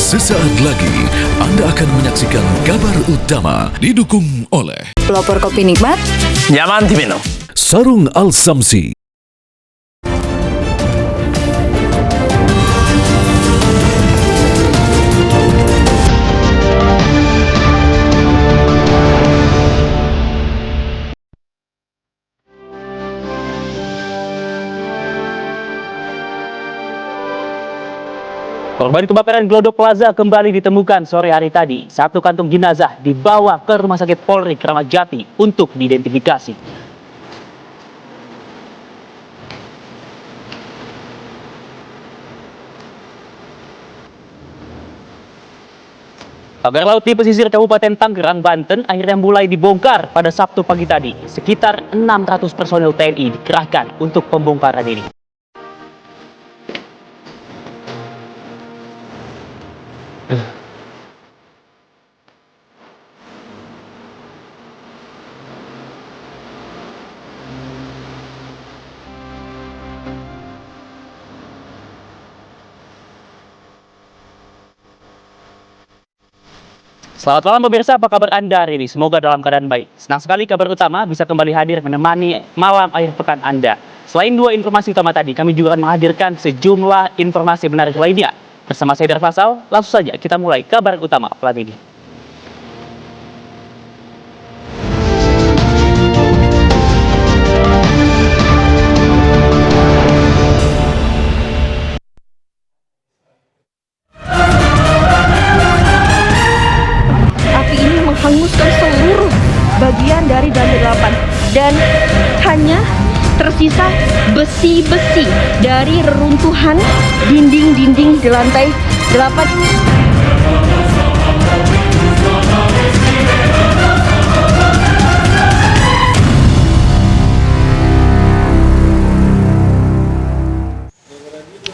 Sesaat lagi Anda akan menyaksikan kabar utama didukung oleh Pelopor kopi nikmat, nyaman diminum. Sarung Al-Samsi. Korban kebakaran Glodok Plaza kembali ditemukan sore hari tadi. Satu kantung jenazah dibawa ke Rumah Sakit Polri Kramat Jati untuk diidentifikasi. Pagar laut di pesisir Kabupaten Tangerang, Banten akhirnya mulai dibongkar pada Sabtu pagi tadi. Sekitar 600 personel TNI dikerahkan untuk pembongkaran ini. Selamat malam pemirsa, apa kabar Anda hari ini? Semoga dalam keadaan baik. Senang sekali kabar utama bisa kembali hadir menemani malam akhir pekan Anda. Selain dua informasi utama tadi, kami juga akan menghadirkan sejumlah informasi menarik lainnya. Bersama saya Dar Fasal, langsung saja kita mulai kabar utama pekan ini. Menghanguskan seluruh bagian dari lantai 8 dan hanya tersisa besi-besi dari reruntuhan dinding-dinding di lantai 8.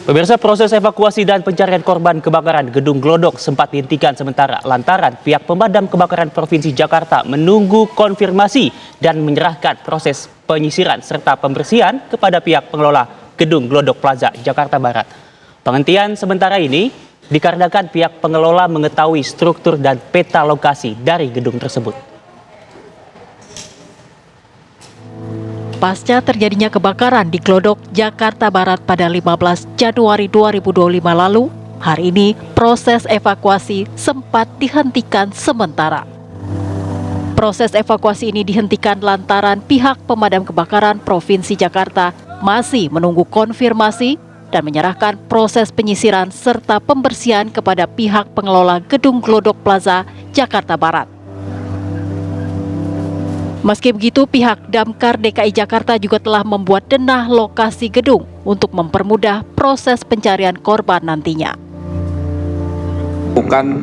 Pemirsa, proses evakuasi dan pencarian korban kebakaran Gedung Glodok sempat dihentikan sementara lantaran pihak pemadam kebakaran Provinsi Jakarta menunggu konfirmasi dan menyerahkan proses penyisiran serta pembersihan kepada pihak pengelola Gedung Glodok Plaza, Jakarta Barat. Penghentian sementara ini dikarenakan pihak pengelola mengetahui struktur dan peta lokasi dari gedung tersebut. Pasca terjadinya kebakaran di Glodok, Jakarta Barat pada 15 Januari 2025 lalu, hari ini proses evakuasi sempat dihentikan sementara. Proses evakuasi ini dihentikan lantaran pihak pemadam kebakaran Provinsi Jakarta masih menunggu konfirmasi dan menyerahkan proses penyisiran serta pembersihan kepada pihak pengelola Gedung Glodok Plaza, Jakarta Barat. Meski begitu, pihak Damkar DKI Jakarta juga telah membuat denah lokasi gedung untuk mempermudah proses pencarian korban nantinya. Bukan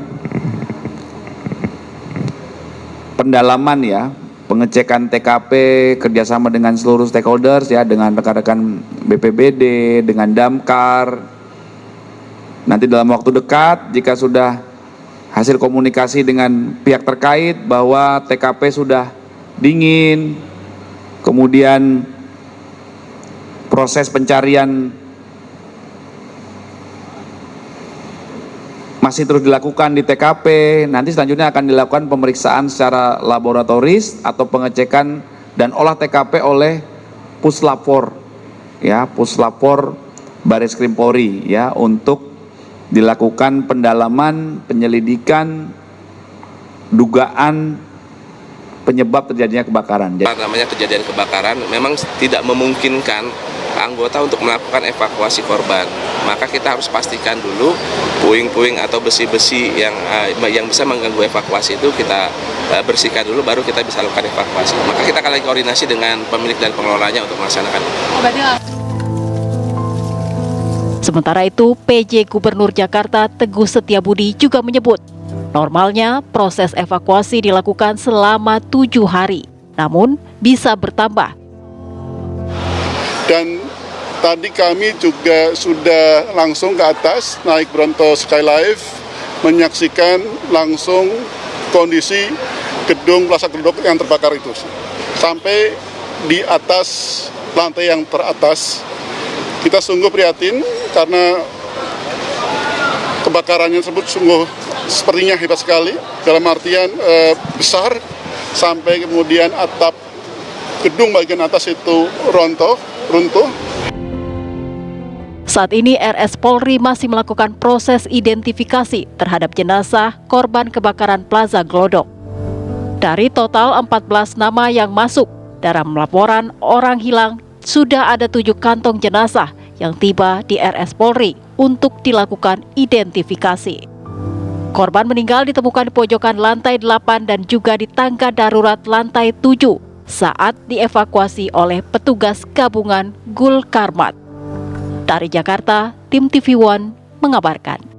pendalaman ya, pengecekan TKP kerjasama dengan seluruh stakeholders ya, dengan rekan-rekan BPBD, dengan Damkar. Nanti dalam waktu dekat jika sudah hasil komunikasi dengan pihak terkait bahwa TKP sudah dingin, kemudian proses pencarian masih terus dilakukan di TKP. Nanti selanjutnya akan dilakukan pemeriksaan secara laboratoris atau pengecekan dan olah TKP oleh Puslapor ya, Puslapor Baris Krim Polri ya, untuk dilakukan pendalaman, penyelidikan dugaan penyebab terjadinya kebakaran. Namanya kejadian kebakaran memang tidak memungkinkan anggota untuk melakukan evakuasi korban. Maka kita harus pastikan dulu puing-puing atau besi-besi yang bisa mengganggu evakuasi itu kita bersihkan dulu, baru kita bisa lakukan evakuasi. Maka kita akan koordinasi dengan pemilik dan pengelolanya untuk melaksanakan. Sementara itu, PJ Gubernur Jakarta Teguh Setiabudi juga menyebut normalnya proses evakuasi dilakukan selama 7 hari, namun bisa bertambah. Dan tadi kami juga sudah langsung ke atas, naik Bronto Skylife, menyaksikan langsung kondisi gedung Plaza Glodok yang terbakar itu. Sampai di atas lantai yang teratas. Kita sungguh prihatin karena kebakarannya tersebut sungguh sepertinya hebat sekali, dalam artian besar, sampai kemudian atap gedung bagian atas itu runtuh. Saat ini RS Polri masih melakukan proses identifikasi terhadap jenazah korban kebakaran Plaza Glodok. Dari total 14 nama yang masuk dalam laporan orang hilang, sudah ada 7 kantong jenazah yang tiba di RS Polri untuk dilakukan identifikasi. Korban meninggal ditemukan di pojokan lantai 8 dan juga di tangga darurat lantai 7 saat dievakuasi oleh petugas gabungan Gul Karmat. Dari Jakarta, tim TV One mengabarkan.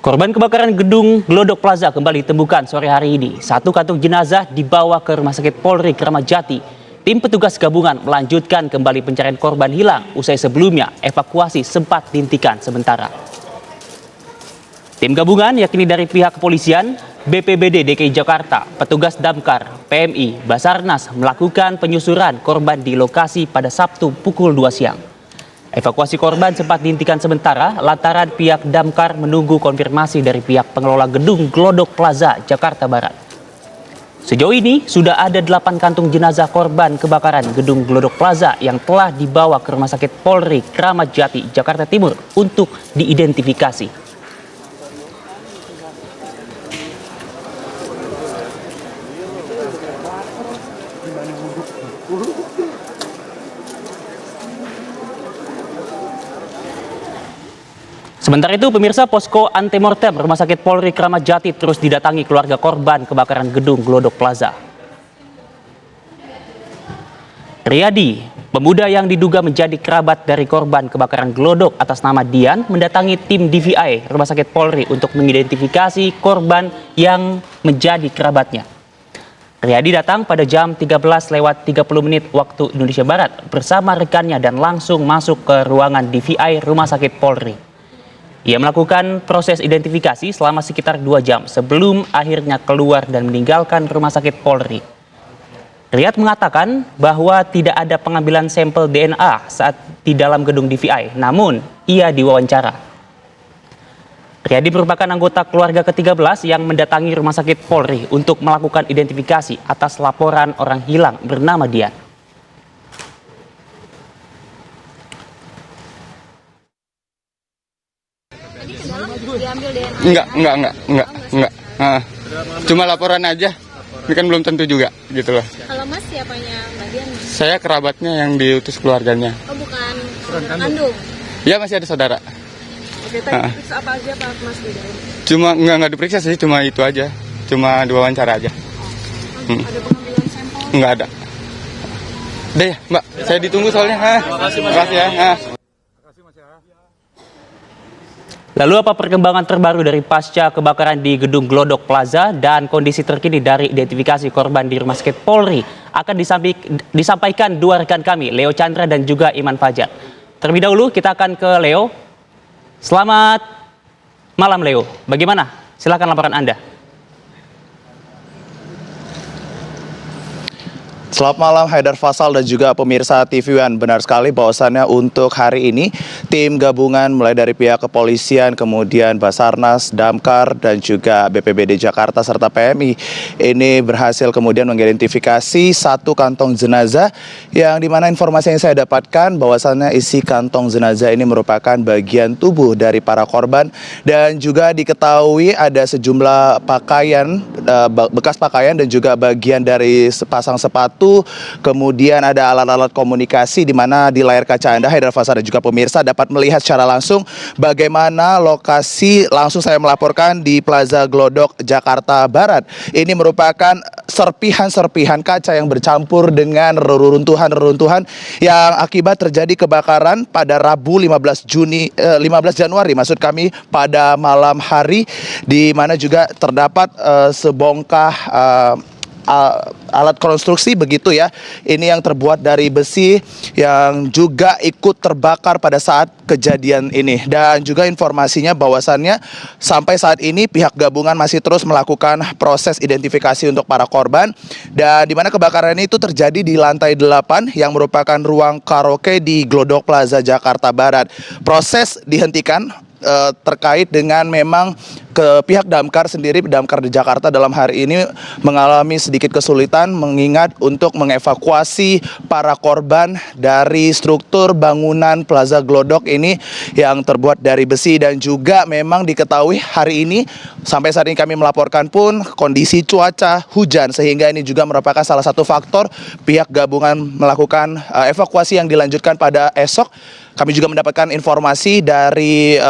Korban kebakaran gedung Glodok Plaza kembali ditemukan sore hari ini. 1 kantung jenazah dibawa ke Rumah Sakit Polri Kramat Jati. Tim petugas gabungan melanjutkan kembali pencarian korban hilang usai sebelumnya evakuasi sempat dihentikan sementara. Tim gabungan yakni dari pihak kepolisian, BPBD DKI Jakarta, petugas damkar, PMI, Basarnas melakukan penyusuran korban di lokasi pada Sabtu pukul 2 siang. Evakuasi korban sempat dihentikan sementara lantaran pihak damkar menunggu konfirmasi dari pihak pengelola gedung Glodok Plaza, Jakarta Barat. Sejauh ini sudah ada 8 kantung jenazah korban kebakaran gedung Glodok Plaza yang telah dibawa ke Rumah Sakit Polri Kramat Jati, Jakarta Timur untuk diidentifikasi. Sementara itu, pemirsa, posko antemortem Rumah Sakit Polri Kramat Jati terus didatangi keluarga korban kebakaran gedung Glodok Plaza. Riyadi, pemuda yang diduga menjadi kerabat dari korban kebakaran Glodok atas nama Dian, mendatangi tim DVI Rumah Sakit Polri untuk mengidentifikasi korban yang menjadi kerabatnya. Riyadi datang pada jam 13:30 waktu Indonesia Barat bersama rekannya dan langsung masuk ke ruangan DVI Rumah Sakit Polri. Ia melakukan proses identifikasi selama sekitar 2 jam sebelum akhirnya keluar dan meninggalkan Rumah Sakit Polri. Riyad mengatakan bahwa tidak ada pengambilan sampel DNA saat di dalam gedung DVI, namun ia diwawancara. Riyadi merupakan anggota keluarga ke-13 yang mendatangi Rumah Sakit Polri untuk melakukan identifikasi atas laporan orang hilang bernama Dian. Enggak. Cuma laporan aja. Ini kan belum tentu juga gitu loh. Kalau Mas siapanya Mbak Dian? Saya kerabatnya yang diutus keluarganya. Oh, bukan kandung? Ya, masih ada saudara. Oke, tadi periksa apa aja Pak Mas di dalam? Cuma enggak diperiksa sih, cuma itu aja. Cuma diwawancara aja. Ada pengambilan sampel? Enggak ada. Deh ya, Mbak, saya ditunggu soalnya. Terima kasih ya. Lalu apa perkembangan terbaru dari pasca kebakaran di gedung Glodok Plaza dan kondisi terkini dari identifikasi korban di Rumah Sakit Polri akan disampaikan 2 rekan kami, Leo Chandra dan juga Iman Fajar. Terlebih dahulu kita akan ke Leo. Selamat malam Leo, bagaimana? Silakan laporan Anda. Selamat malam Haidar Faisal dan juga pemirsa TV One. Benar sekali bahwasannya untuk hari ini tim gabungan mulai dari pihak kepolisian, kemudian Basarnas, Damkar dan juga BPBD Jakarta serta PMI ini berhasil kemudian mengidentifikasi 1 kantong jenazah yang dimana informasi yang saya dapatkan bahwasannya isi kantong jenazah ini merupakan bagian tubuh dari para korban dan juga diketahui ada sejumlah pakaian, bekas pakaian dan juga bagian dari sepasang sepatu. Kemudian ada alat-alat komunikasi di mana di layar kaca Anda, Haidar Faisal dan juga pemirsa dapat melihat secara langsung bagaimana lokasi langsung saya melaporkan di Plaza Glodok, Jakarta Barat. Ini merupakan serpihan-serpihan kaca yang bercampur dengan reruntuhan yang akibat terjadi kebakaran pada Rabu 15 Januari maksud kami pada malam hari, di mana juga terdapat sebongkah alat konstruksi begitu ya. Ini yang terbuat dari besi yang juga ikut terbakar pada saat kejadian ini. Dan juga informasinya bahwasannya sampai saat ini pihak gabungan masih terus melakukan proses identifikasi untuk para korban, dan di mana kebakaran itu terjadi di lantai 8 yang merupakan ruang karaoke di Glodok Plaza Jakarta Barat. Proses dihentikan terkait dengan memang ke pihak damkar sendiri, damkar di Jakarta dalam hari ini mengalami sedikit kesulitan mengingat untuk mengevakuasi para korban dari struktur bangunan Plaza Glodok ini yang terbuat dari besi. Dan juga memang diketahui hari ini sampai saat ini kami melaporkan pun kondisi cuaca hujan, sehingga ini juga merupakan salah satu faktor pihak gabungan melakukan evakuasi yang dilanjutkan pada esok. Kami juga mendapatkan informasi dari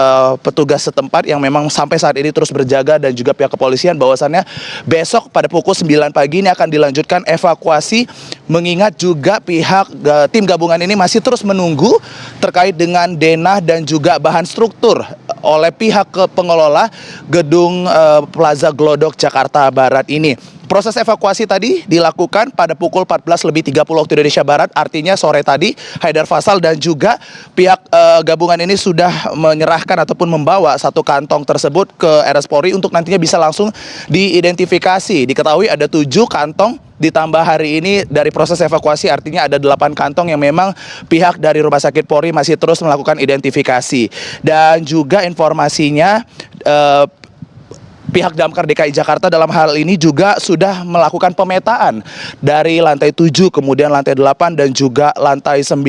petugas setempat yang memang sampai saat ini terus berjaga, dan juga pihak kepolisian bahwasannya besok pada pukul 9 pagi ini akan dilanjutkan evakuasi, mengingat juga pihak tim gabungan ini masih terus menunggu terkait dengan denah dan juga bahan struktur oleh pihak pengelola gedung Plaza Glodok Jakarta Barat ini. Proses evakuasi tadi dilakukan pada pukul 14.30 waktu Indonesia Barat, artinya sore tadi Haidar Fatsal dan juga pihak gabungan ini sudah menyerahkan ataupun membawa satu kantong tersebut ke RS Polri untuk nantinya bisa langsung diidentifikasi. Diketahui ada 7 kantong, ditambah hari ini dari proses evakuasi artinya ada 8 kantong yang memang pihak dari Rumah Sakit Polri masih terus melakukan identifikasi. Dan juga informasinya pihak damkar DKI Jakarta dalam hal ini juga sudah melakukan pemetaan dari lantai 7, kemudian lantai 8 dan juga lantai 9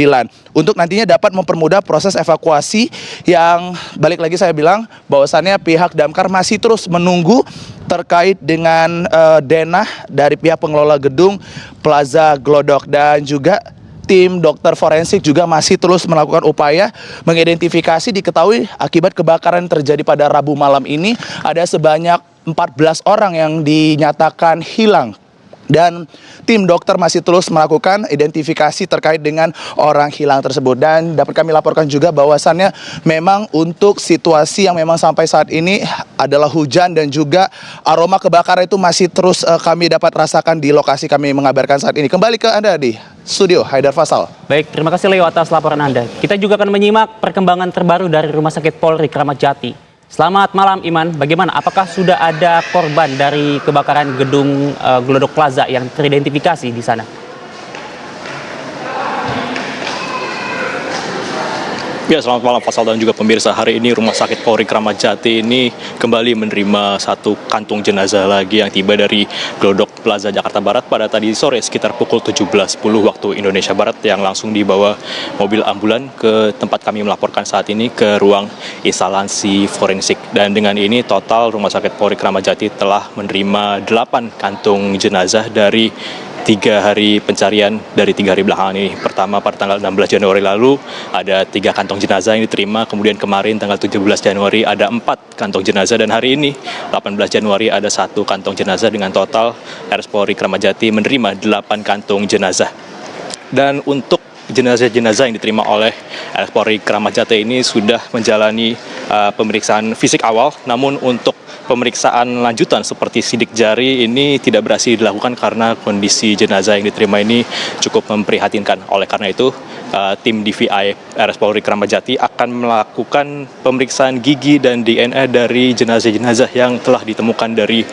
untuk nantinya dapat mempermudah proses evakuasi yang balik lagi saya bilang bahwasannya pihak damkar masih terus menunggu terkait dengan denah dari pihak pengelola gedung Plaza Glodok. Dan juga tim dokter forensik juga masih terus melakukan upaya mengidentifikasi. Diketahui akibat kebakaran yang terjadi pada Rabu malam ini ada sebanyak 14 orang yang dinyatakan hilang. Dan tim dokter masih terus melakukan identifikasi terkait dengan orang hilang tersebut. Dan dapat kami laporkan juga bahwasannya memang untuk situasi yang memang sampai saat ini adalah hujan dan juga aroma kebakaran itu masih terus kami dapat rasakan di lokasi kami mengabarkan saat ini. Kembali ke Anda di studio, Haidar Fatsal. Baik, terima kasih Leo atas laporan Anda. Kita juga akan menyimak perkembangan terbaru dari Rumah Sakit Polri Kramat Jati. Selamat malam Iman, bagaimana? Apakah sudah ada korban dari kebakaran gedung Glodok Plaza yang teridentifikasi di sana? Ya, selamat malam Fatsal dan juga pemirsa. Hari ini Rumah Sakit Polri Kramat Jati ini kembali menerima satu kantung jenazah lagi yang tiba dari Glodok Plaza Jakarta Barat pada tadi sore sekitar pukul 17.10 waktu Indonesia Barat, yang langsung dibawa mobil ambulan ke tempat kami melaporkan saat ini, ke ruang instalasi forensik. Dan dengan ini total Rumah Sakit Polri Kramat Jati telah menerima 8 kantung jenazah dari 3 hari pencarian dari 3 hari belakangan ini. Pertama pada tanggal 16 Januari lalu ada 3 kantong jenazah yang diterima, kemudian kemarin tanggal 17 Januari ada 4 kantong jenazah, dan hari ini 18 Januari ada 1 kantong jenazah, dengan total RS Polri Kramat Jati menerima 8 kantong jenazah. Dan untuk jenazah-jenazah yang diterima oleh RS Polri Kramat Jati ini sudah menjalani pemeriksaan fisik awal, namun untuk pemeriksaan lanjutan seperti sidik jari ini tidak berhasil dilakukan karena kondisi jenazah yang diterima ini cukup memprihatinkan. Oleh karena itu, tim DVI RS Polri Kramat Jati akan melakukan pemeriksaan gigi dan DNA dari jenazah-jenazah yang telah ditemukan dari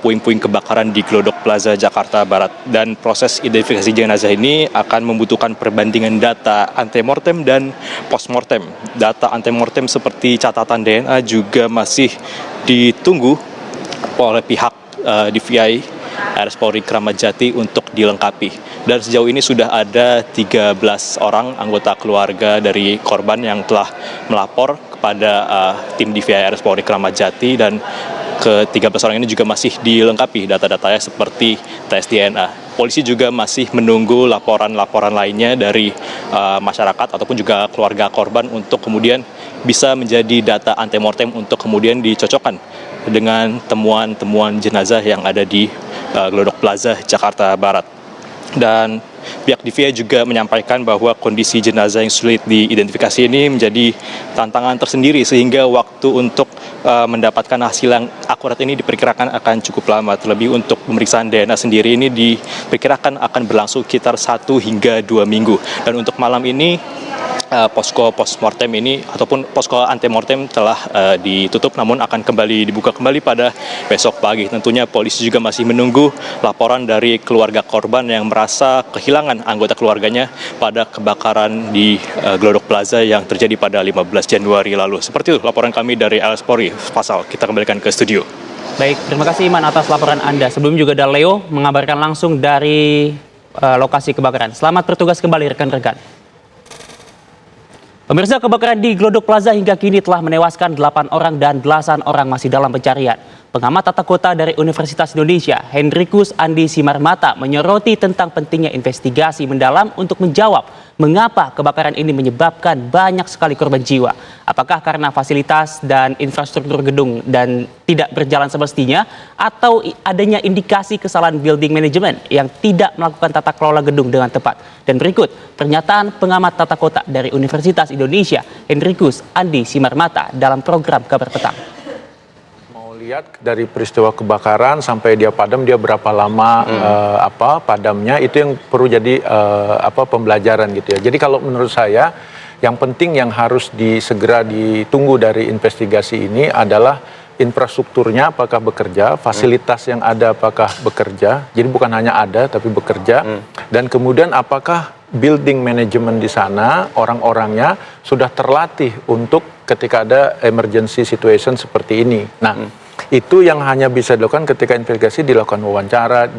puing-puing kebakaran di Glodok Plaza Jakarta Barat. Dan proses identifikasi jenazah ini akan membutuhkan perbandingan data antemortem dan postmortem. Data antemortem seperti catatan DNA juga masih ditunggu oleh pihak DVI RS Polri Kramat Jati untuk dilengkapi. Dan sejauh ini sudah ada 13 orang anggota keluarga dari korban yang telah melapor kepada tim DVI RS Polri Kramat Jati, dan ke-13 orang ini juga masih dilengkapi data-datanya seperti tes DNA. Polisi juga masih menunggu laporan-laporan lainnya dari masyarakat ataupun juga keluarga korban untuk kemudian bisa menjadi data antemortem untuk kemudian dicocokkan dengan temuan-temuan jenazah yang ada di Glodok Plaza Jakarta Barat. Dan pihak DVI juga menyampaikan bahwa kondisi jenazah yang sulit diidentifikasi ini menjadi tantangan tersendiri sehingga waktu untuk mendapatkan hasil yang akurat ini diperkirakan akan cukup lama. Terlebih untuk pemeriksaan DNA sendiri ini diperkirakan akan berlangsung sekitar 1 hingga 2 minggu. Dan untuk malam ini posko postmortem ini ataupun posko antemortem telah ditutup, namun akan kembali dibuka kembali pada besok pagi. Tentunya polisi juga masih menunggu laporan dari keluarga korban yang merasa kehilangan anggota keluarganya pada kebakaran di Glodok Plaza yang terjadi pada 15 Januari lalu. Seperti itu laporan kami dari LS Polri. Fasal, kita kembalikan ke studio. Baik, terima kasih Iman atas laporan Anda. Sebelum juga ada Leo mengabarkan langsung dari lokasi kebakaran. Selamat bertugas kembali rekan-rekan. Pemirsa, kebakaran di Glodok Plaza hingga kini telah menewaskan 8 orang dan belasan orang masih dalam pencarian. Pengamat tata kota dari Universitas Indonesia, Hendrikus Andi Simarmata, menyoroti tentang pentingnya investigasi mendalam untuk menjawab mengapa kebakaran ini menyebabkan banyak sekali korban jiwa. Apakah karena fasilitas dan infrastruktur gedung dan tidak berjalan semestinya, atau adanya indikasi kesalahan building management yang tidak melakukan tata kelola gedung dengan tepat? Dan berikut pernyataan pengamat tata kota dari Universitas Indonesia, Hendrikus Andi Simarmata dalam program Kabar Petang. Lihat dari peristiwa kebakaran sampai dia padam, dia berapa lama padamnya, itu yang perlu jadi pembelajaran gitu ya. Jadi kalau menurut saya yang penting yang harus segera ditunggu dari investigasi ini adalah infrastrukturnya apakah bekerja, fasilitas yang ada apakah bekerja. Jadi bukan hanya ada tapi bekerja, dan kemudian apakah building management di sana orang-orangnya sudah terlatih untuk ketika ada emergency situation seperti ini. Nah, itu yang hanya bisa dilakukan ketika investigasi, dilakukan wawancara,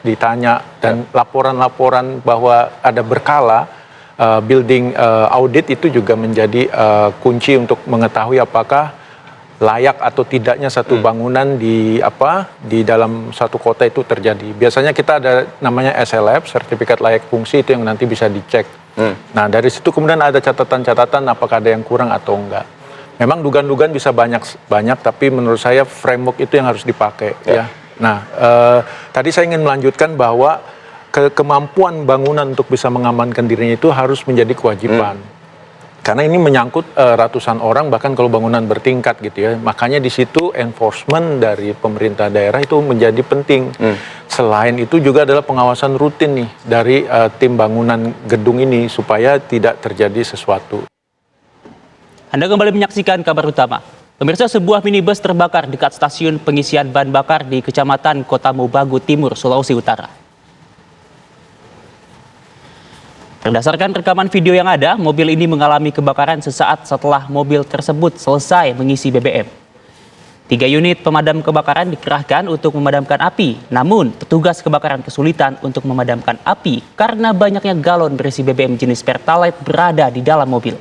ditanya, dan laporan-laporan bahwa ada berkala building audit itu juga menjadi kunci untuk mengetahui apakah layak atau tidaknya satu bangunan di dalam satu kota itu terjadi. Biasanya kita ada namanya SLF, sertifikat layak fungsi, itu yang nanti bisa dicek. Nah, dari situ kemudian ada catatan-catatan apakah ada yang kurang atau enggak. Memang dugaan-dugaan bisa banyak, tapi menurut saya framework itu yang harus dipakai ya. Nah, tadi saya ingin melanjutkan bahwa kemampuan bangunan untuk bisa mengamankan dirinya itu harus menjadi kewajiban. Karena ini menyangkut ratusan orang, bahkan kalau bangunan bertingkat gitu ya. Makanya di situ enforcement dari pemerintah daerah itu menjadi penting. Selain itu juga adalah pengawasan rutin nih dari tim bangunan gedung ini supaya tidak terjadi sesuatu. Anda kembali menyaksikan Kabar Utama. Pemirsa, sebuah minibus terbakar dekat stasiun pengisian bahan bakar di Kecamatan Kota Mobagu Timur, Sulawesi Utara. Berdasarkan rekaman video yang ada, mobil ini mengalami kebakaran sesaat setelah mobil tersebut selesai mengisi BBM. 3 unit pemadam kebakaran dikerahkan untuk memadamkan api. Namun, petugas kebakaran kesulitan untuk memadamkan api karena banyaknya galon berisi BBM jenis Pertalite berada di dalam mobil.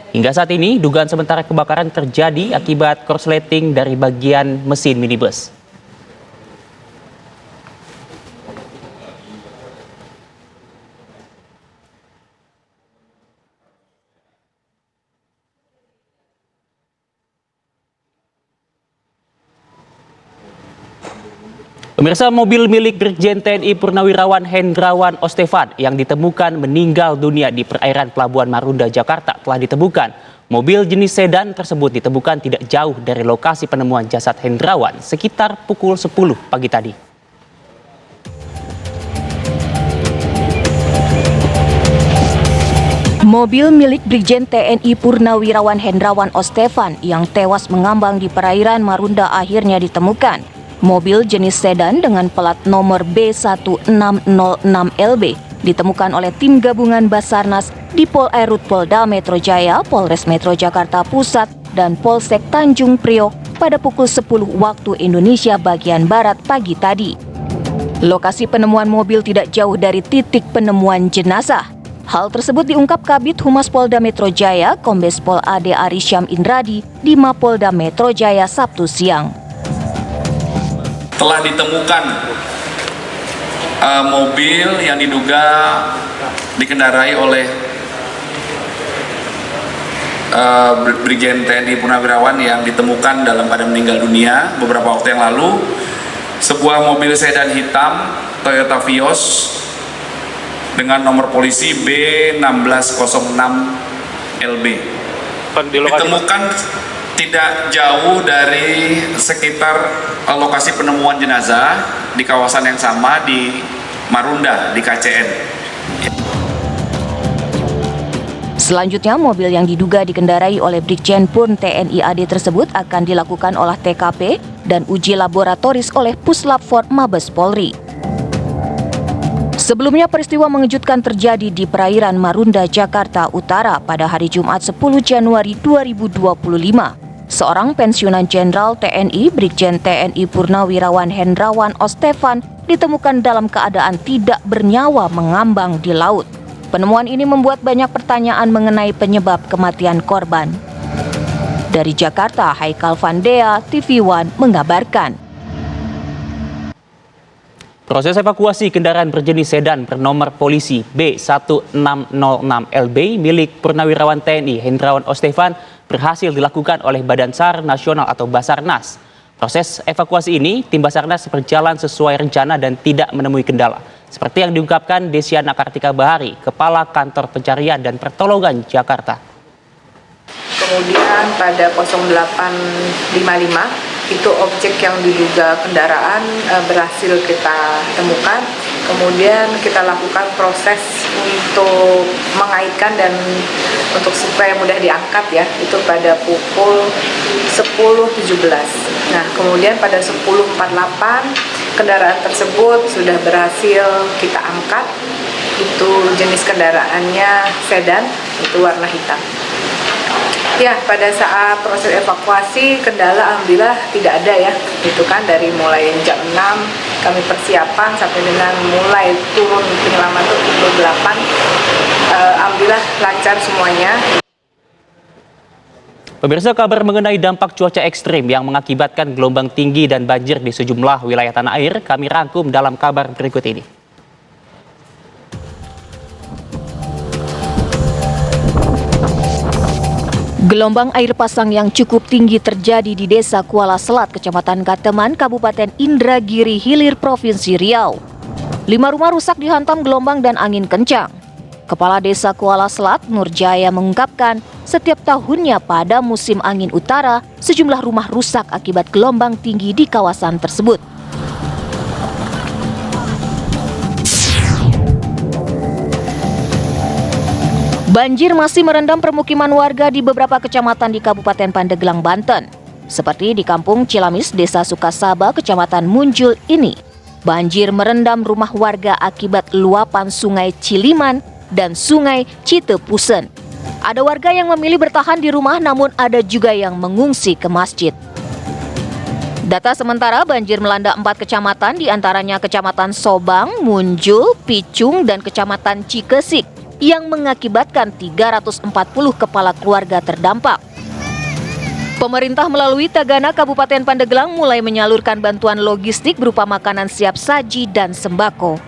Hingga saat ini, dugaan sementara kebakaran terjadi akibat korsleting dari bagian mesin minibus. Pemirsa, mobil milik Brigjen TNI Purnawirawan Hendrawan Ostefan yang ditemukan meninggal dunia di perairan Pelabuhan Marunda, Jakarta telah ditemukan. Mobil jenis sedan tersebut ditemukan tidak jauh dari lokasi penemuan jasad Hendrawan sekitar pukul 10 pagi tadi. Mobil milik Brigjen TNI Purnawirawan Hendrawan Ostefan yang tewas mengambang di perairan Marunda akhirnya ditemukan. Mobil jenis sedan dengan plat nomor B1606LB ditemukan oleh tim gabungan Basarnas di Pol Airut Polda Metro Jaya, Polres Metro Jakarta Pusat, dan Polsek Tanjung Priok pada pukul 10 waktu Indonesia bagian Barat pagi tadi. Lokasi penemuan mobil tidak jauh dari titik penemuan jenazah. Hal tersebut diungkap Kabid Humas Polda Metro Jaya, Kombes Pol Ade Arisyam Indradi di Mapolda Metro Jaya Sabtu siang. Telah ditemukan mobil yang diduga dikendarai oleh Brigjen TNI Purnawirawan yang ditemukan dalam keadaan meninggal dunia beberapa waktu yang lalu. Sebuah mobil sedan hitam Toyota Vios dengan nomor polisi B1606 LB. Ditemukan tidak jauh dari sekitar lokasi penemuan jenazah di kawasan yang sama di Marunda di KCN. Selanjutnya, mobil yang diduga dikendarai oleh Brigjen Purn TNI AD tersebut akan dilakukan olah TKP dan uji laboratoris oleh Puslap 4 Mabes Polri. Sebelumnya, peristiwa mengejutkan terjadi di perairan Marunda, Jakarta Utara pada hari Jumat 10 Januari 2025. Seorang pensiunan Jenderal TNI Brigjen TNI Purnawirawan Hendrawan Ostefan ditemukan dalam keadaan tidak bernyawa mengambang di laut. Penemuan ini membuat banyak pertanyaan mengenai penyebab kematian korban. Dari Jakarta, Haikal Vandea, TV One mengabarkan. Proses evakuasi kendaraan berjenis sedan bernomor polisi B1606LB milik Purnawirawan TNI Hendrawan Ostefan berhasil dilakukan oleh Badan SAR Nasional atau Basarnas. Proses evakuasi ini, tim Basarnas berjalan sesuai rencana dan tidak menemui kendala. Seperti yang diungkapkan Desiana Kartika Bahari, Kepala Kantor Pencarian dan Pertolongan Jakarta. Kemudian pada 0855 itu objek yang diduga kendaraan berhasil kita temukan. Kemudian kita lakukan proses untuk mengaitkan dan untuk supaya mudah diangkat ya, itu pada pukul 10.17. Nah, kemudian pada 10.48 kendaraan tersebut sudah berhasil kita angkat. Itu jenis kendaraannya sedan, itu warna hitam. Ya, pada saat proses evakuasi kendala alhamdulillah tidak ada ya. Itu kan dari mulai jam 6 kami persiapan sampai dengan mulai turun penyelaman itu pukul 8. Alhamdulillah lancar semuanya. Pemirsa, kabar mengenai dampak cuaca ekstrim yang mengakibatkan gelombang tinggi dan banjir di sejumlah wilayah tanah air kami rangkum dalam kabar berikut ini. Gelombang air pasang yang cukup tinggi terjadi di Desa Kuala Selat, Kecamatan Kateman, Kabupaten Indragiri Hilir, Provinsi Riau. 5 rumah rusak dihantam gelombang dan angin kencang. Kepala Desa Kuala Selat, Nurjaya, mengungkapkan setiap tahunnya pada musim angin utara, sejumlah rumah rusak akibat gelombang tinggi di kawasan tersebut. Banjir masih merendam permukiman warga di beberapa kecamatan di Kabupaten Pandeglang, Banten. Seperti di Kampung Cilamis, Desa Sukasaba, Kecamatan Munjul ini. Banjir merendam rumah warga akibat luapan Sungai Ciliman dan Sungai Citepusen. Ada warga yang memilih bertahan di rumah, namun ada juga yang mengungsi ke masjid. Data sementara, banjir melanda 4 kecamatan, diantaranya Kecamatan Sobang, Munjul, Picung, dan Kecamatan Cikesik, yang mengakibatkan 340 kepala keluarga terdampak. Pemerintah melalui Tagana Kabupaten Pandeglang mulai menyalurkan bantuan logistik berupa makanan siap saji dan sembako.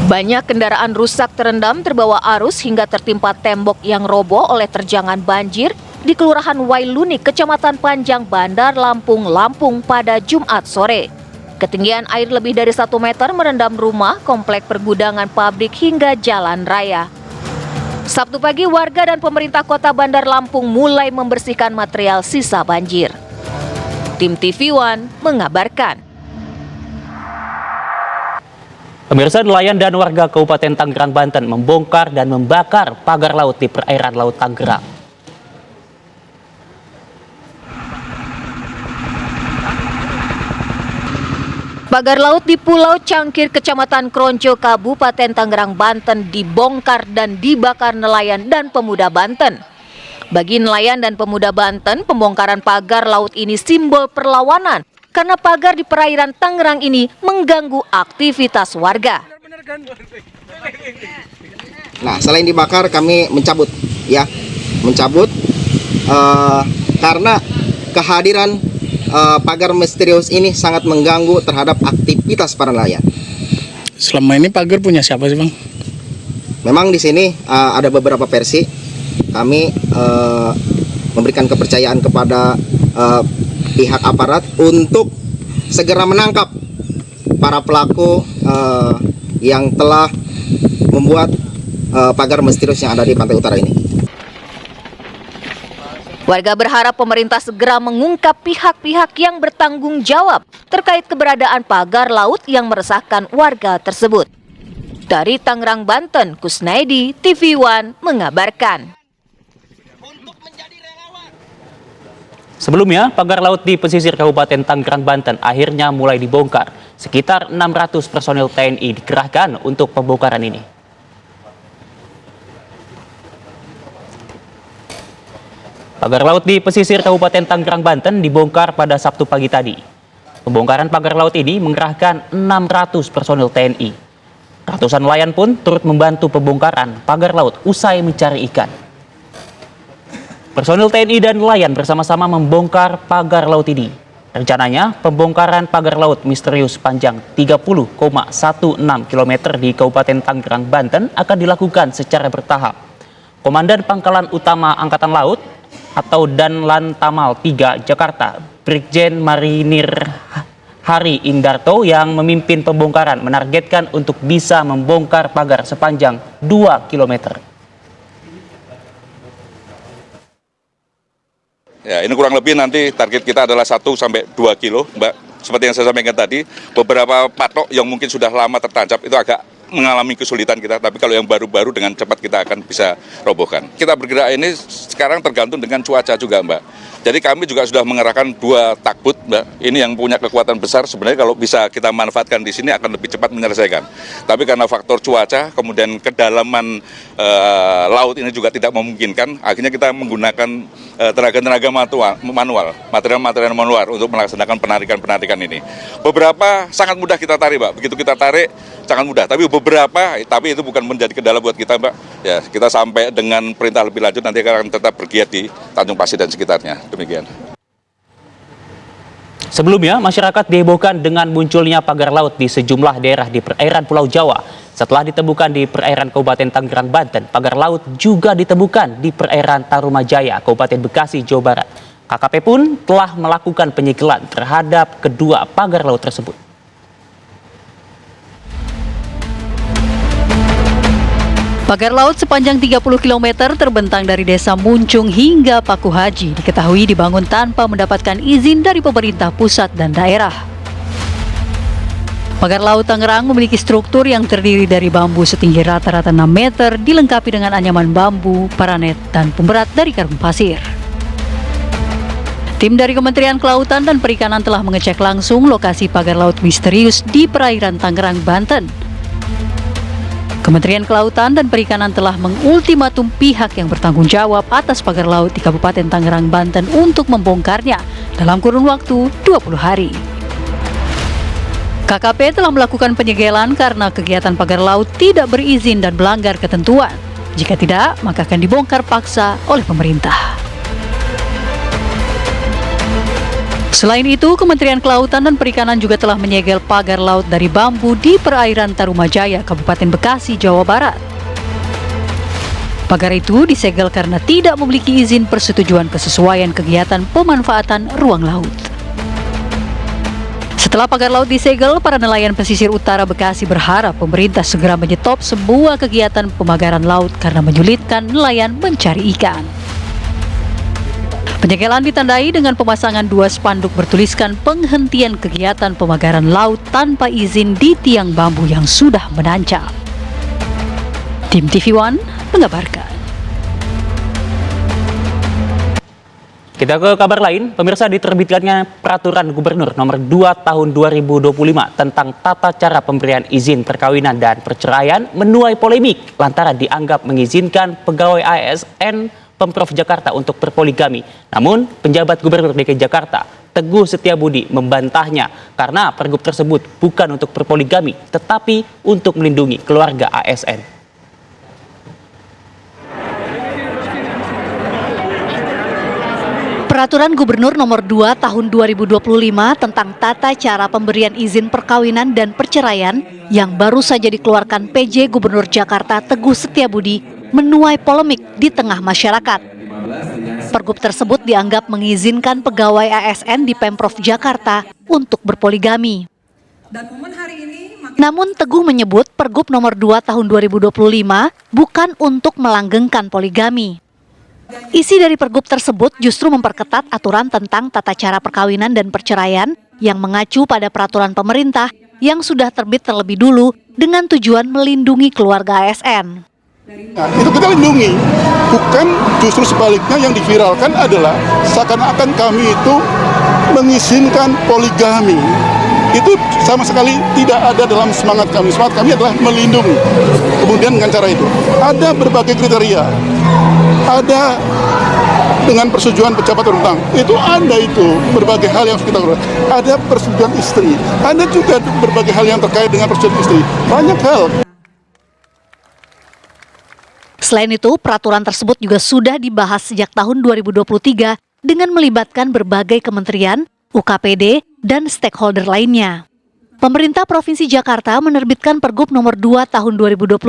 Banyak kendaraan rusak terendam terbawa arus hingga tertimpa tembok yang roboh oleh terjangan banjir di Kelurahan Wailunik, Kecamatan Panjang, Bandar Lampung, Lampung pada Jumat sore. Ketinggian air lebih dari 1 meter merendam rumah, komplek pergudangan pabrik hingga jalan raya. Sabtu pagi, warga dan pemerintah kota Bandar Lampung mulai membersihkan material sisa banjir. Tim TV One mengabarkan. Pemirsa, nelayan dan warga Kabupaten Tangerang, Banten membongkar dan membakar pagar laut di perairan Laut Tangerang. Pagar laut di Pulau Cangkir, Kecamatan Kronjo, Kabupaten Tangerang, Banten dibongkar dan dibakar nelayan dan pemuda Banten. Bagi nelayan dan pemuda Banten, pembongkaran pagar laut ini simbol perlawanan karena pagar di perairan Tangerang ini mengganggu aktivitas warga. Nah, selain dibakar, kami mencabut karena kehadiran pagar misterius ini sangat mengganggu terhadap aktivitas para nelayan. Selama ini pagar punya siapa sih, Bang? Memang di sini ada beberapa versi. Kami memberikan kepercayaan kepada pihak aparat untuk segera menangkap para pelaku yang telah membuat pagar misterius yang ada di pantai utara ini. Warga berharap pemerintah segera mengungkap pihak-pihak yang bertanggung jawab terkait keberadaan pagar laut yang meresahkan warga tersebut. Dari Tangerang, Banten, Kusnaidi, TV One mengabarkan. Sebelumnya, pagar laut di pesisir Kabupaten Tangerang, Banten akhirnya mulai dibongkar. Sekitar 600 personil TNI dikerahkan untuk pembongkaran ini. Pagar laut di pesisir Kabupaten Tangerang, Banten dibongkar pada Sabtu pagi tadi. Pembongkaran pagar laut ini mengerahkan 600 personil TNI. Ratusan nelayan pun turut membantu pembongkaran pagar laut usai mencari ikan. Personil TNI dan nelayan bersama-sama membongkar pagar laut ini. Rencananya, pembongkaran pagar laut misterius panjang 30,16 km di Kabupaten Tangerang, Banten akan dilakukan secara bertahap. Komandan Pangkalan Utama Angkatan Laut atau Danlan Tamal 3 Jakarta, Brigjen Marinir Hari Indarto yang memimpin pembongkaran menargetkan untuk bisa membongkar pagar sepanjang 2 km. Ya, ini kurang lebih nanti target kita adalah 1 sampai 2 kilo, Mbak. Seperti yang saya sampaikan tadi, beberapa patok yang mungkin sudah lama tertancap itu agak mengalami kesulitan kita, tapi kalau yang baru-baru dengan cepat kita akan bisa robohkan. Kita bergerak ini sekarang tergantung dengan cuaca juga, Mbak. Jadi kami juga sudah mengerahkan 2 takbut, Mbak. Ini yang punya kekuatan besar, sebenarnya kalau bisa kita manfaatkan di sini akan lebih cepat menyelesaikan. Tapi karena faktor cuaca, kemudian kedalaman laut ini juga tidak memungkinkan, akhirnya kita menggunakan tenaga-tenaga manual, material-material manual untuk melaksanakan penarikan-penarikan ini. Beberapa sangat mudah kita tarik, Mbak. Begitu kita tarik, sangat mudah. Tapi beberapa, tapi itu bukan menjadi kendala buat kita, Mbak. Ya, kita sampai dengan perintah lebih lanjut nanti akan tetap bergiat di Tanjung Pasir dan sekitarnya. Demikian. Sebelumnya, masyarakat dihebohkan dengan munculnya pagar laut di sejumlah daerah di perairan Pulau Jawa. Setelah ditemukan di perairan Kabupaten Tangerang, Banten, pagar laut juga ditemukan di perairan Tarumajaya, Kabupaten Bekasi, Jawa Barat. KKP pun telah melakukan penyegelan terhadap kedua pagar laut tersebut. Pagar laut sepanjang 30 km terbentang dari Desa Muncung hingga Paku Haji diketahui dibangun tanpa mendapatkan izin dari pemerintah pusat dan daerah. Pagar laut Tangerang memiliki struktur yang terdiri dari bambu setinggi rata-rata 6 meter dilengkapi dengan anyaman bambu, paranet, dan pemberat dari karbon pasir. Tim dari Kementerian Kelautan dan Perikanan telah mengecek langsung lokasi pagar laut misterius di perairan Tangerang, Banten. Kementerian Kelautan dan Perikanan telah mengultimatum pihak yang bertanggung jawab atas pagar laut di Kabupaten Tangerang, Banten untuk membongkarnya dalam kurun waktu 20 hari. KKP telah melakukan penyegelan karena kegiatan pagar laut tidak berizin dan melanggar ketentuan. Jika tidak, maka akan dibongkar paksa oleh pemerintah. Selain itu, Kementerian Kelautan dan Perikanan juga telah menyegel pagar laut dari bambu di perairan Tarumajaya, Kabupaten Bekasi, Jawa Barat. Pagar itu disegel karena tidak memiliki izin persetujuan kesesuaian kegiatan pemanfaatan ruang laut. Setelah pagar laut disegel, para nelayan pesisir utara Bekasi berharap pemerintah segera menyetop semua kegiatan pemagaran laut karena menyulitkan nelayan mencari ikan. Penyegelan ditandai dengan pemasangan 2 spanduk bertuliskan penghentian kegiatan pemagaran laut tanpa izin di tiang bambu yang sudah menancap. Tim TV One mengabarkan. Kita ke kabar lain, pemirsa, diterbitkannya Peraturan Gubernur Nomor 2 Tahun 2025 tentang tata cara pemberian izin perkawinan dan perceraian menuai polemik lantaran dianggap mengizinkan pegawai ASN Pemprov Jakarta untuk berpoligami. Namun, penjabat Gubernur DKI Jakarta, Teguh Setiabudi, membantahnya karena pergub tersebut bukan untuk berpoligami, tetapi untuk melindungi keluarga ASN. Peraturan Gubernur Nomor 2 Tahun 2025 tentang tata cara pemberian izin perkawinan dan perceraian yang baru saja dikeluarkan PJ Gubernur Jakarta Teguh Setiabudi menuai polemik di tengah masyarakat. Pergub tersebut dianggap mengizinkan pegawai ASN di Pemprov Jakarta untuk berpoligami. Namun Teguh menyebut Pergub nomor 2 tahun 2025 bukan untuk melanggengkan poligami. Isi dari Pergub tersebut justru memperketat aturan tentang tata cara perkawinan dan perceraian yang mengacu pada peraturan pemerintah yang sudah terbit terlebih dulu dengan tujuan melindungi keluarga ASN. Nah, itu kita lindungi, bukan justru sebaliknya yang diviralkan adalah seakan-akan kami itu mengizinkan poligami. Itu sama sekali tidak ada dalam semangat kami. Semangat kami adalah melindungi. Kemudian dengan cara itu ada berbagai kriteria, ada dengan persetujuan pejabat berwenang. Itu ada itu berbagai hal yang harus kita lakukan. Ada persetujuan istri, ada juga berbagai hal yang terkait dengan persetujuan istri. Banyak hal. Selain itu, peraturan tersebut juga sudah dibahas sejak tahun 2023 dengan melibatkan berbagai kementerian, UKPD, dan stakeholder lainnya. Pemerintah Provinsi Jakarta menerbitkan Pergub nomor 2 tahun 2025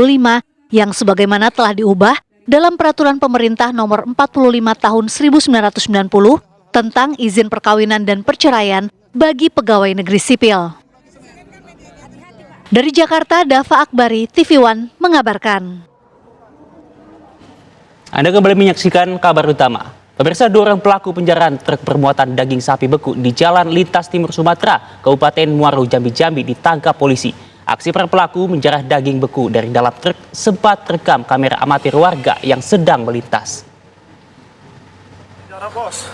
yang sebagaimana telah diubah dalam Peraturan Pemerintah nomor 45 tahun 1990 tentang izin perkawinan dan perceraian bagi pegawai negeri sipil. Dari Jakarta, Dava Akbari, TV One mengabarkan. Anda kembali menyaksikan kabar utama. Pemirsa, 2 orang pelaku penjarahan truk bermuatan daging sapi beku di Jalan Lintas Timur Sumatera, Kabupaten Muaro Jambi ditangkap polisi. Aksi para pelaku menjarah daging beku dari dalam truk sempat terekam kamera amatir warga yang sedang melintas. Dijarah bos,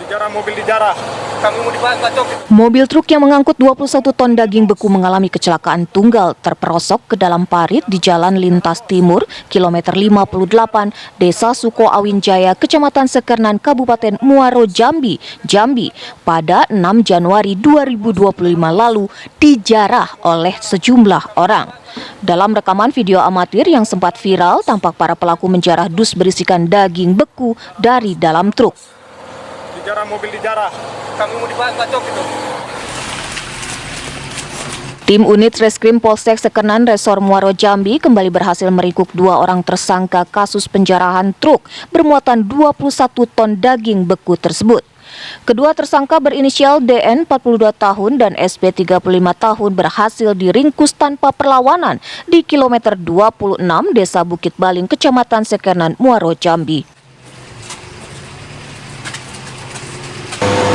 dijarah mobil dijarah. Kami mau dibacok. Mobil truk yang mengangkut 21 ton daging beku mengalami kecelakaan tunggal terperosok ke dalam parit di Jalan Lintas Timur, kilometer 58, Desa Sukoawin Jaya, Kecamatan Sekernan, Kabupaten Muaro Jambi, pada 6 Januari 2025 lalu dijarah oleh sejumlah orang. Dalam rekaman video amatir yang sempat viral, tampak para pelaku menjarah dus berisikan daging beku dari dalam truk. Dijarah mobil dijarah. Kami mau dibacok itu. Tim unit Reskrim Polsek Sekernan Resor Muaro Jambi kembali berhasil meringkuk 2 orang tersangka kasus penjarahan truk bermuatan 21 ton daging beku tersebut. Kedua tersangka berinisial DN 42 tahun dan SP 35 tahun berhasil diringkus tanpa perlawanan di kilometer 26 Desa Bukit Baling, Kecamatan Sekernan, Muaro Jambi.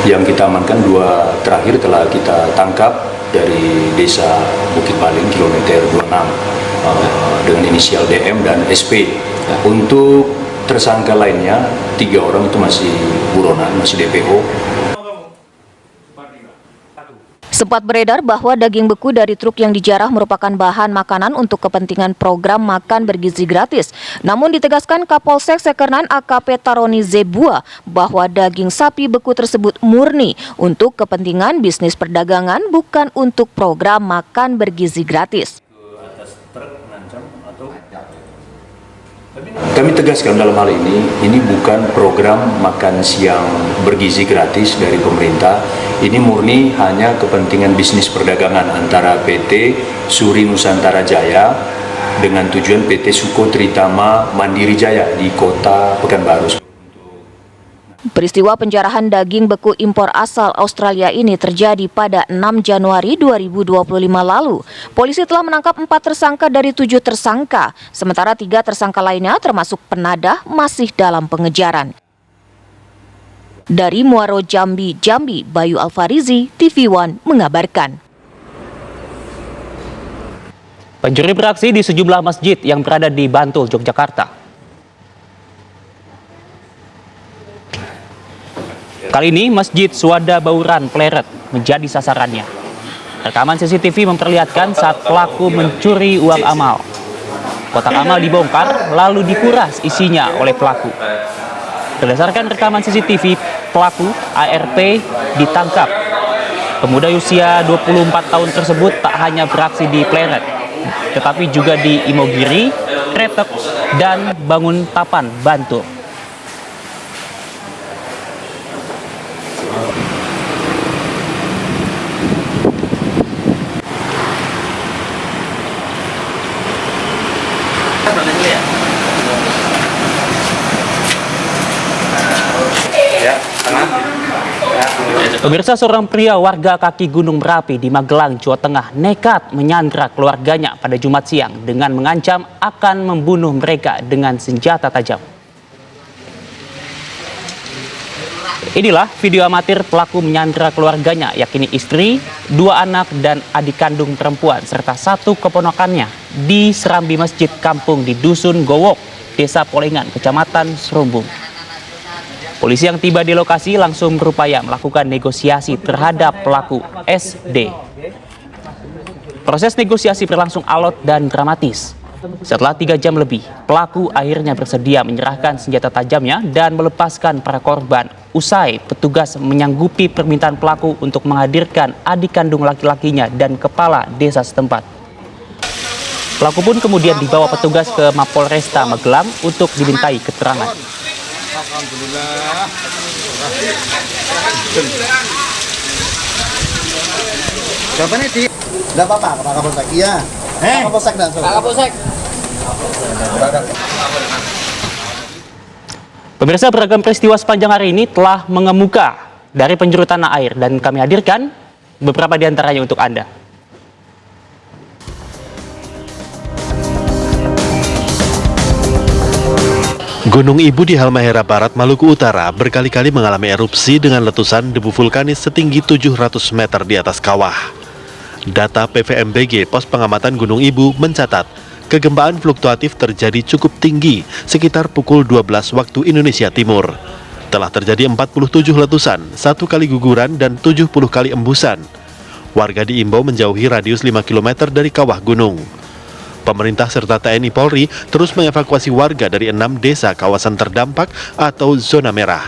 Yang kita amankan 2 terakhir telah kita tangkap dari Desa Bukit Baling kilometer 26 dengan inisial DM dan SP. Untuk tersangka lainnya 3 orang itu masih buronan, masih DPO. Sempat beredar bahwa daging beku dari truk yang dijarah merupakan bahan makanan untuk kepentingan program makan bergizi gratis. Namun ditegaskan Kapolsek Sekernan AKP Taroni Zebua bahwa daging sapi beku tersebut murni untuk kepentingan bisnis perdagangan, bukan untuk program makan bergizi gratis. Kami tegaskan dalam hal ini bukan program makan siang bergizi gratis dari pemerintah. Ini murni hanya kepentingan bisnis perdagangan antara PT Suri Nusantara Jaya dengan tujuan PT Suko Tritama Mandiri Jaya di kota Pekanbaru. Peristiwa penjarahan daging beku impor asal Australia ini terjadi pada 6 Januari 2025 lalu. Polisi telah menangkap 4 tersangka dari 7 tersangka, sementara 3 tersangka lainnya termasuk penadah masih dalam pengejaran. Dari Muaro Jambi, Bayu Alfarizi, TV One mengabarkan. Pencuri beraksi di sejumlah masjid yang berada di Bantul, Yogyakarta. Kali ini Masjid Suada Bauran Pleret menjadi sasarannya. Rekaman CCTV memperlihatkan saat pelaku mencuri uang amal. Kotak amal dibongkar lalu dikuras isinya oleh pelaku. Berdasarkan rekaman CCTV, pelaku ARP ditangkap. Pemuda usia 24 tahun tersebut tak hanya beraksi di Pleret, tetapi juga di Imogiri, Kretek, dan Banguntapan, Bantul. Pemirsa, seorang pria warga kaki Gunung Merapi di Magelang, Jawa Tengah nekat menyandra keluarganya pada Jumat siang dengan mengancam akan membunuh mereka dengan senjata tajam. Inilah video amatir pelaku menyandra keluarganya, yakni istri, 2 anak dan adik kandung perempuan serta 1 keponakannya di serambi masjid kampung di Dusun Gowok, Desa Polengan, Kecamatan Serumbung. Polisi yang tiba di lokasi langsung berupaya melakukan negosiasi terhadap pelaku SD. Proses negosiasi berlangsung alot dan dramatis. Setelah 3 jam lebih, pelaku akhirnya bersedia menyerahkan senjata tajamnya dan melepaskan para korban. Usai petugas menyanggupi permintaan pelaku untuk menghadirkan adik kandung laki-lakinya dan kepala desa setempat. Pelaku pun kemudian dibawa petugas ke Mapolresta Magelang untuk dimintai keterangan. Alhamdulillah. Jawabannya di. Enggak apa-apa, Pak Kapolsek. Iya. Pak Kapolsek dan Pak Kapolsek. Pemirsa, beragam peristiwa sepanjang hari ini telah mengemuka dari penjuru tanah air dan kami hadirkan beberapa di antaranya untuk Anda. Gunung Ibu di Halmahera Barat, Maluku Utara berkali-kali mengalami erupsi dengan letusan debu vulkanis setinggi 700 meter di atas kawah. Data PVMBG, Pos Pengamatan Gunung Ibu, mencatat kegempaan fluktuatif terjadi cukup tinggi sekitar pukul 12 waktu Indonesia Timur. Telah terjadi 47 letusan, 1 kali guguran dan 70 kali embusan. Warga diimbau menjauhi radius 5 km dari kawah gunung. Pemerintah serta TNI Polri terus mengevakuasi warga dari 6 desa kawasan terdampak atau zona merah.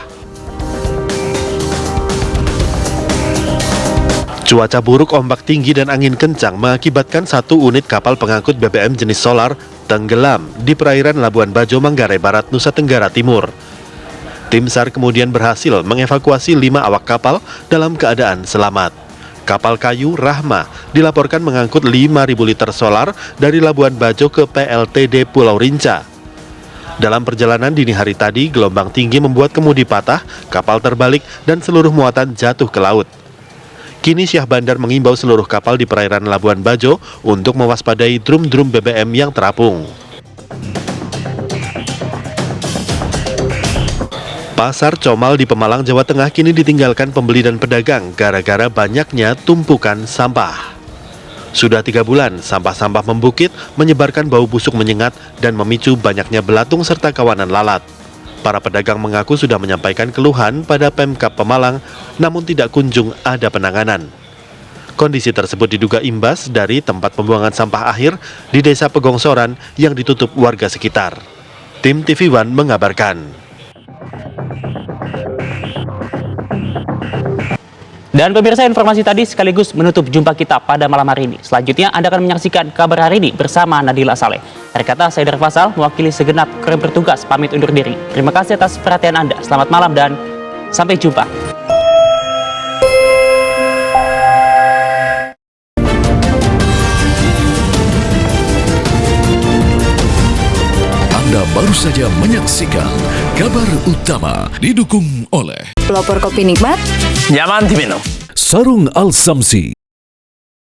Cuaca buruk, ombak tinggi dan angin kencang mengakibatkan 1 unit kapal pengangkut BBM jenis solar tenggelam di perairan Labuan Bajo, Manggarai Barat, Nusa Tenggara Timur. Tim SAR kemudian berhasil mengevakuasi 5 awak kapal dalam keadaan selamat. Kapal kayu Rahma dilaporkan mengangkut 5.000 liter solar dari Labuan Bajo ke PLTD Pulau Rinca. Dalam perjalanan dini hari tadi, gelombang tinggi membuat kemudi patah, kapal terbalik, dan seluruh muatan jatuh ke laut. Kini Syah Bandar mengimbau seluruh kapal di perairan Labuan Bajo untuk mewaspadai drum-drum BBM yang terapung. Pasar Comal di Pemalang, Jawa Tengah kini ditinggalkan pembeli dan pedagang gara-gara banyaknya tumpukan sampah. Sudah 3 bulan, sampah-sampah membukit, menyebarkan bau busuk menyengat, dan memicu banyaknya belatung serta kawanan lalat. Para pedagang mengaku sudah menyampaikan keluhan pada Pemkab Pemalang, namun tidak kunjung ada penanganan. Kondisi tersebut diduga imbas dari tempat pembuangan sampah akhir di Desa Pegongsoran yang ditutup warga sekitar. Tim TV One mengabarkan. Dan pemirsa, informasi tadi sekaligus menutup jumpa kita pada malam hari ini. Selanjutnya Anda akan menyaksikan kabar hari ini bersama Nadila Saleh. Dari kata Saidar Fasal, mewakili segenap kru bertugas, pamit undur diri. Terima kasih atas perhatian Anda. Selamat malam dan sampai jumpa. Anda baru saja menyaksikan kabar utama didukung oleh pelopor kopi nikmat, nyaman diminum, Sarung Al Samsi.